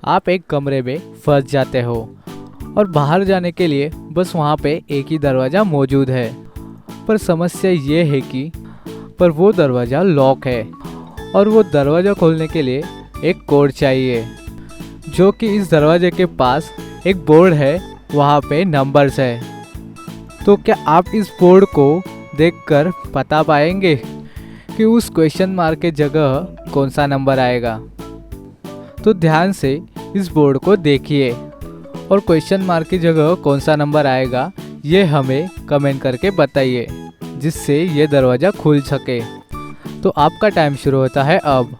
आप एक कमरे में फंस जाते हो और बाहर जाने के लिए बस वहाँ पे एक ही दरवाज़ा मौजूद है। पर समस्या ये है कि वो दरवाज़ा लॉक है और वो दरवाज़ा खोलने के लिए एक कोड चाहिए, जो कि इस दरवाजे के पास एक बोर्ड है, वहाँ पे नंबर्स है। तो क्या आप इस बोर्ड को देखकर बता पाएंगे कि उस क्वेश्चन मार्क के जगह कौन सा नंबर आएगा? तो ध्यान से इस बोर्ड को देखिए और क्वेश्चन मार्क की जगह कौन सा नंबर आएगा ये हमें कमेंट करके बताइए, जिससे ये दरवाज़ा खुल सके। तो आपका टाइम शुरू होता है अब।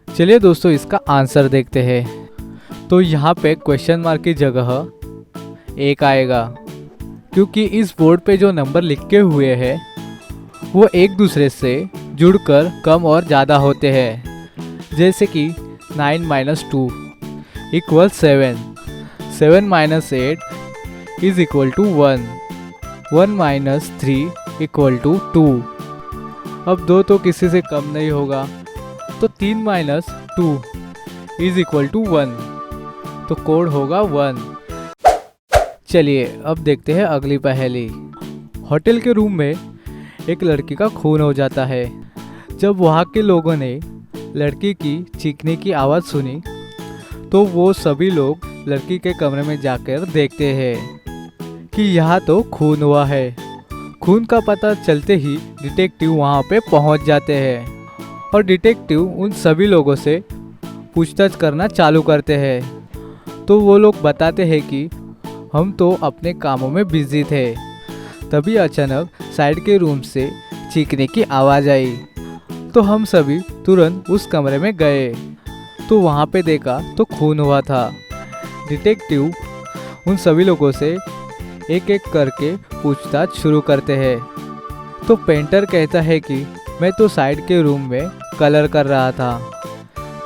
चलिए दोस्तों, इसका आंसर देखते हैं। तो यहाँ पे क्वेश्चन मार्क की जगह एक आएगा, क्योंकि इस बोर्ड पे जो नंबर लिखे हुए हैं वो एक दूसरे से जुड़कर कम और ज़्यादा होते हैं। जैसे कि 9 - 2 = 7, 7 - 8 is equal to 1, 1 - 3 = 2। अब 2 तो किसी से कम नहीं होगा, तो 3 - 2 is equal to 1, तो कोड होगा 1। चलिए अब देखते हैं अगली पहेली। होटल के रूम में एक लड़की का खून हो जाता है। जब वहाँ के लोगों ने लड़की की चीखने की आवाज़ सुनी तो वो सभी लोग लड़की के कमरे में जाकर देखते हैं कि यहाँ तो खून हुआ है। खून का पता चलते ही डिटेक्टिव वहाँ पे पहुँच जाते हैं और डिटेक्टिव उन सभी लोगों से पूछताछ करना चालू करते हैं। तो वो लोग बताते हैं कि हम तो अपने कामों में बिजी थे, तभी अचानक साइड के रूम से चीखने की आवाज़ आई। तो हम सभी तुरंत उस कमरे में गए, तो वहाँ पे देखा तो खून हुआ था। डिटेक्टिव उन सभी लोगों से एक एक करके पूछताछ शुरू करते हैं। तो पेंटर कहता है कि मैं तो साइड के रूम में कलर कर रहा था,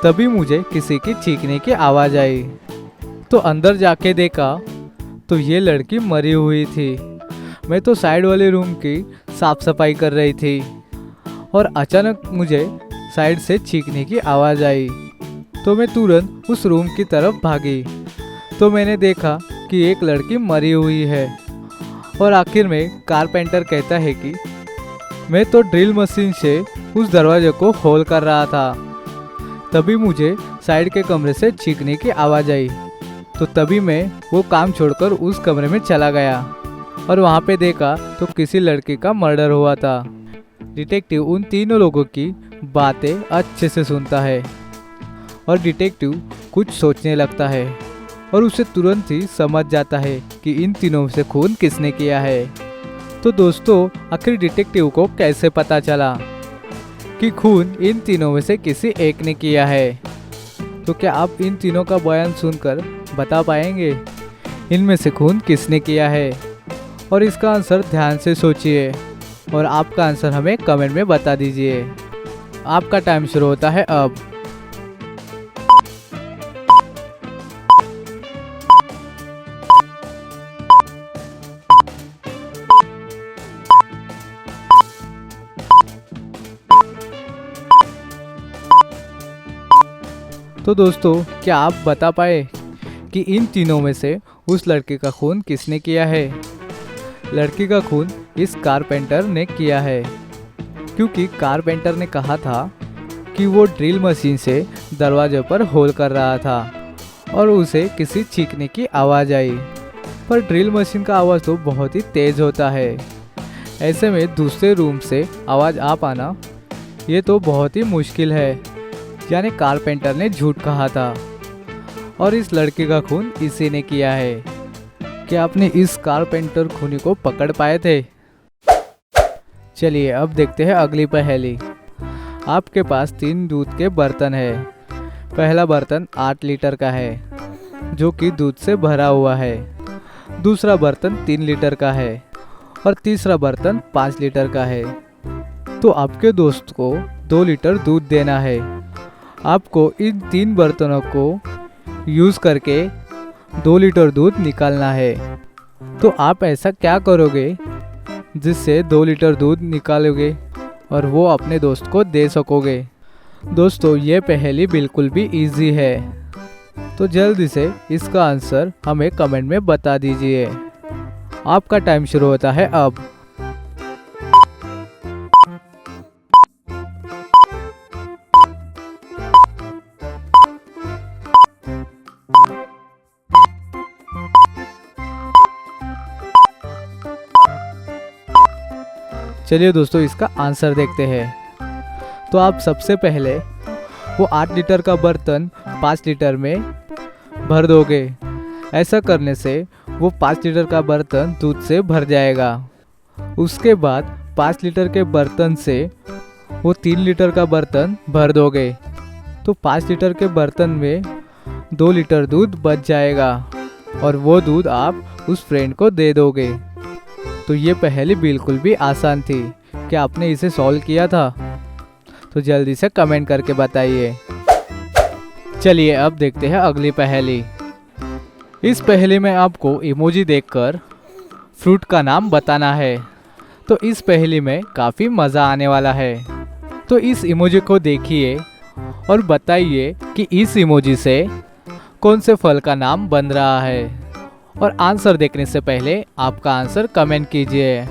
तभी मुझे किसी की चीखने की आवाज़ आई। तो अंदर जाके देखा तो ये लड़की मरी हुई थी। मैं तो साइड वाले रूम की साफ सफाई कर रही थी और अचानक मुझे साइड से चीखने की आवाज़ आई, तो मैं तुरंत उस रूम की तरफ भागी। तो मैंने देखा कि एक लड़की मरी हुई है। और आखिर में कारपेंटर कहता है कि मैं तो ड्रिल मशीन से उस दरवाजे को होल कर रहा था, तभी मुझे साइड के कमरे से चीखने की आवाज़ आई। तो तभी मैं वो काम छोड़कर उस कमरे में चला गया और वहाँ पे देखा तो किसी लड़के का मर्डर हुआ था। डिटेक्टिव उन तीनों लोगों की बातें अच्छे से सुनता है और डिटेक्टिव कुछ सोचने लगता है और उसे तुरंत ही समझ जाता है कि इन तीनों में से खून किसने किया है। तो दोस्तों, आखिर डिटेक्टिव को कैसे पता चला कि खून इन तीनों में से किसी एक ने किया है? तो क्या आप इन तीनों का बयान सुनकर बता पाएंगे इनमें से खून किसने किया है? और इसका आंसर ध्यान से सोचिए और आपका आंसर हमें कमेंट में बता दीजिए। आपका टाइम शुरू होता है अब। तो दोस्तों, क्या आप बता पाए कि इन तीनों में से उस लड़के का खून किसने किया है? लड़की का खून इस कारपेंटर ने किया है, क्योंकि कारपेंटर ने कहा था कि वो ड्रिल मशीन से दरवाजे पर होल कर रहा था और उसे किसी चीखने की आवाज़ आई। पर ड्रिल मशीन का आवाज़ तो बहुत ही तेज़ होता है, ऐसे में दूसरे रूम से आवाज़ आ पाना ये तो बहुत ही मुश्किल है। यानी कारपेंटर ने झूठ कहा था और इस लड़के का खून इसी ने किया है। क्या आपने इस कारपेंटर खूनी को पकड़ पाए थे? चलिए अब देखते हैं अगली पहेली। आपके पास 3 दूध के बर्तन है। पहला बर्तन 8 लीटर का है, जो कि दूध से भरा हुआ है। दूसरा बर्तन 3 लीटर का है और तीसरा बर्तन 5 लीटर का है। तो आपके दोस्त को 2 लीटर दूध देना है। आपको इन 3 बर्तनों को यूज़ करके 2 लीटर दूध निकालना है। तो आप ऐसा क्या करोगे जिससे 2 लीटर दूध निकालोगे और वो अपने दोस्त को दे सकोगे। दोस्तों ये पहेली बिल्कुल भी इजी है, तो जल्दी से इसका आंसर हमें कमेंट में बता दीजिए। आपका टाइम शुरू होता है अब। चलिए दोस्तों इसका आंसर देखते हैं। तो आप सबसे पहले वो 8 लीटर का बर्तन 5 लीटर में भर दोगे। ऐसा करने से वो 5 लीटर का बर्तन दूध से भर जाएगा। उसके बाद 5 लीटर के बर्तन से वो 3 लीटर का बर्तन भर दोगे। तो 5 लीटर के बर्तन में 2 लीटर दूध बच जाएगा और वो दूध आप उस फ्रेंड को दे दोगे। तो ये पहेली बिल्कुल भी आसान थी। क्या आपने इसे सॉल्व किया था? तो जल्दी से कमेंट करके बताइए। चलिए अब देखते हैं अगली पहेली। इस पहेली में आपको इमोजी देखकर फ्रूट का नाम बताना है। तो इस पहेली में काफ़ी मज़ा आने वाला है। तो इस इमोजी को देखिए और बताइए कि इस इमोजी से कौन से फल का नाम बन रहा है। और आंसर देखने से पहले आपका आंसर कमेंट कीजिए।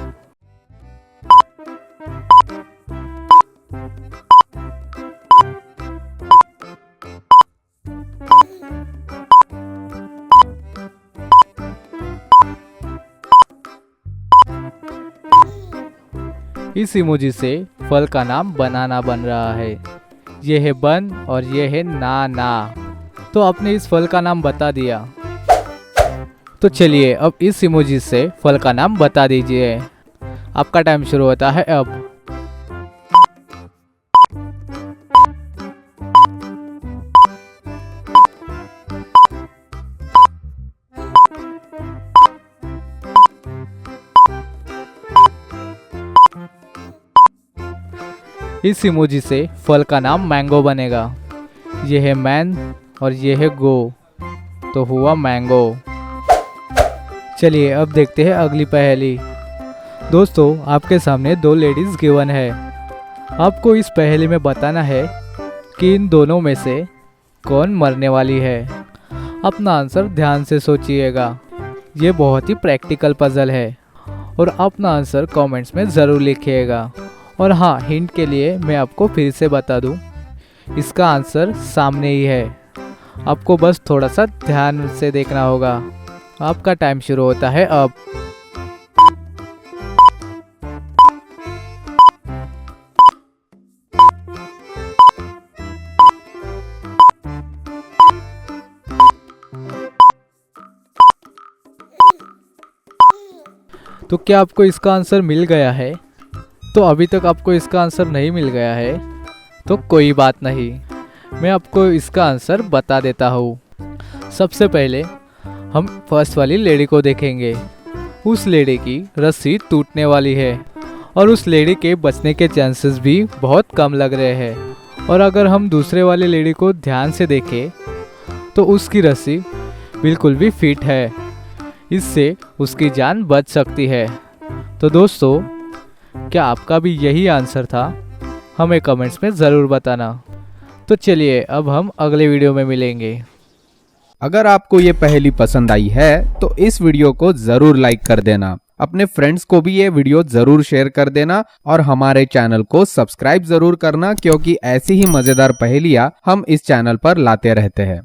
इस इमोजी से फल का नाम बनाना बन रहा है। ये है बन और ये है ना। तो आपने इस फल का नाम बता दिया। तो चलिए अब इस इमोजी से फल का नाम बता दीजिए। आपका टाइम शुरू होता है अब। इस इमोजी से फल का नाम मैंगो बनेगा। ये है मैन और ये है गो, तो हुआ मैंगो। चलिए अब देखते हैं अगली पहेली। दोस्तों आपके सामने 2 लेडीज़ गिवन है। आपको इस पहेली में बताना है कि इन दोनों में से कौन मरने वाली है। अपना आंसर ध्यान से सोचिएगा। ये बहुत ही प्रैक्टिकल पजल है और अपना आंसर कमेंट्स में ज़रूर लिखिएगा। और हाँ, हिंट के लिए मैं आपको फिर से बता दूं, इसका आंसर सामने ही है। आपको बस थोड़ा सा ध्यान से देखना होगा। आपका टाइम शुरू होता है अब। तो क्या आपको इसका आंसर मिल गया है? तो अभी तक आपको इसका आंसर नहीं मिल गया है तो कोई बात नहीं, मैं आपको इसका आंसर बता देता हूँ। सबसे पहले हम फर्स्ट वाली लेडी को देखेंगे। उस लेडी की रस्सी टूटने वाली है और उस लेडी के बचने के चांसेस भी बहुत कम लग रहे हैं। और अगर हम दूसरे वाली लेडी को ध्यान से देखें तो उसकी रस्सी बिल्कुल भी फिट है। इससे उसकी जान बच सकती है। तो दोस्तों क्या आपका भी यही आंसर था? हमें कमेंट्स में ज़रूर बताना। तो चलिए अब हम अगले वीडियो में मिलेंगे। अगर आपको ये पहेली पसंद आई है तो इस वीडियो को जरूर लाइक कर देना। अपने फ्रेंड्स को भी ये वीडियो जरूर शेयर कर देना और हमारे चैनल को सब्सक्राइब जरूर करना, क्योंकि ऐसी ही मजेदार पहेलियां हम इस चैनल पर लाते रहते हैं।